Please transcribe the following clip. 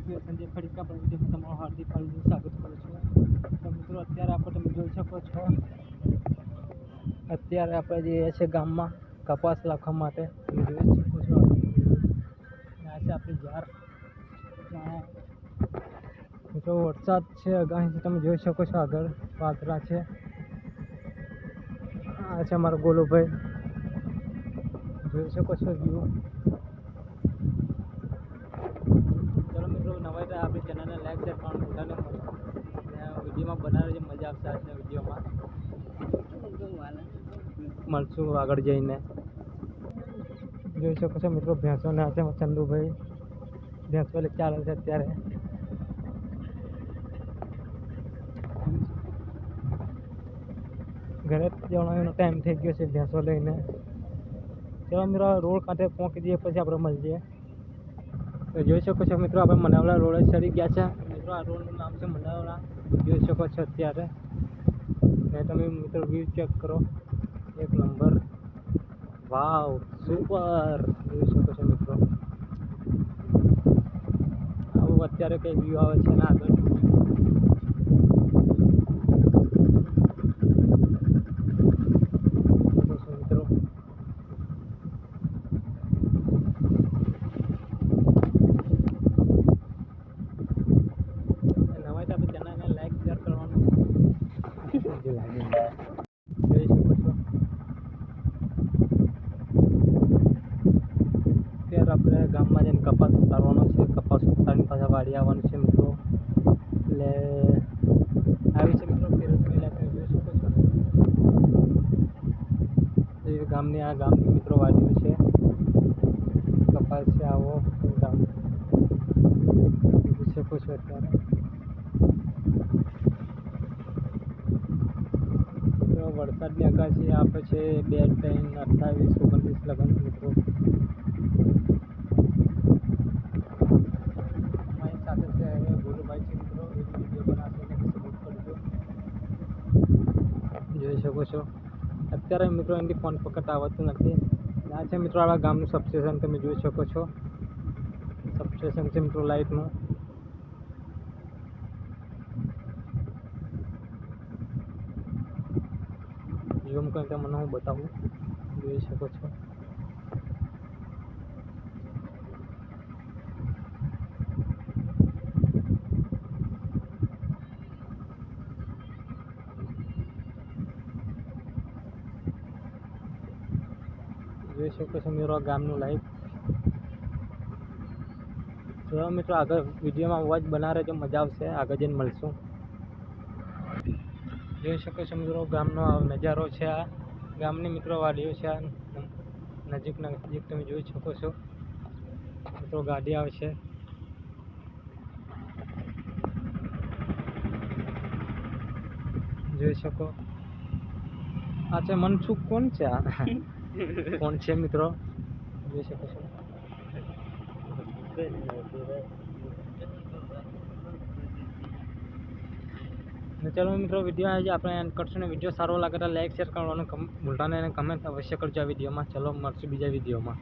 સંજય ખડીકા પર વિડીયોમાં તમારું હાર્દિક સ્વાગત કરું છું। તો મિત્રો અત્યારે આપણે તમે જોઈ શકો છો, અત્યારે આપણે જઈએ છીએ ગામમાં કપાસ રાખવા માટે। તમે જોઈ શકો છો આ છે આપણી જાર। મિત્રો વરસાદ છે આગાહીથી તમે જોઈ શકો છો, આગળ વાદળા છે। આ છે અમારો ગોલુભાઈ, જોઈ શકો છો વ્યૂ। ચલો મિત્રો, નવા તો આપણી ચેનલને લાઈક શેર કરવાનું ભૂલતા નહીં। વિડીયોમાં બનાવે છે, મજા આવશે આજના વિડીયોમાં। મળશું આગળ જઈને। જોઈ શકો છો મિત્રો ભેંસોને આ છે ચંદુભાઈ, ભેંસો ચાલે છે અત્યારે। ઘરે જવાનો ટાઈમ થઈ ગયો છે ભેંસો લઈને। ચલો મિત્રો, રોડ કાંઠે પહોંચી જઈએ પછી આપણે મળીએ। તો જોઈ શકો છો મિત્રો, આપણે મનાવડા રોડે ચડી ગયા છે। મિત્રો આ રોડનું નામ છે મનાવડા, જોઈ શકો છો અત્યારે। ને તમે મિત્રો વ્યૂ ચેક કરો, એક નંબર, વાવ સુપર। જોઈ શકો છો મિત્રો, આવું અત્યારે કઈ વ્યૂ આવે છે ને આગળ મિત્રો। નવા તો આપણે ચેનલને લાઈક શેર કરવાનું જોઈ શકો છો। ત્યારે આપણે ગામમાં જઈને કપાસ ઉતારવાનો છે, કપાસ ઉતારીને પાછા વાડી આવવાનું છે મિત્રો। એટલે આવી છે મિત્રો ખેડૂત મહિલા, તમે જોઈ શકો છો એ ગામની, આ ગામની મિત્રો વાડીઓ છે, કપાસ છે। આવો ગામ જોઈ શકો છો અત્યારે। વરસાદની આગાહી આપે છે 2, 3, 28, 29 લગન મિત્રો। અમારી સાથે છે ગોલુભાઈ છે મિત્રો, એ વિડીયો બનાવશે એને સપોર્ટ કરજો। જોઈ શકો છો અત્યારે મિત્રો એની ફોન પકડ આવતું નથી। આ છે મિત્રો આપણા ગામનું સબસ્ટેશન, તમે જોઈ શકો છો સબસ્ટેશન છે મિત્રો લાઇટનું। ઝૂમ કરીને મને હું બતાવું, જોઈ શકો છો। જોઈ શકો છો મિત્રો ગામનું લાઈવ। ચલો મિત્રો આગળ વિડીયોમાં અવાજ બનાવે રહેજો, મજા આવશે, આગળ જઈને મળશું। જોઈ શકો છો મિત્રો ગામનો નજારો છે, આ ગામની મિત્રો વાડીઓ છે, આ નજીક તમે જોઈ શકો છો મિત્રો, ગાડી આવે છે। જોઈ શકો, આ છે મનસુખ, કોણ છે આ કોણ છે મિત્રો, જોઈ શકો છો। ચલો મિત્રો, વિડીયો આજે આપણે એન્ડ કરશું ને વિડીયો સારો લાગે તો લાઈક શેર કરવાનું ભૂલતા નહીં અને કમેન્ટ અવશ્ય કરજો આ વિડીયોમાં। ચલો મળશું બીજા વિડીયોમાં।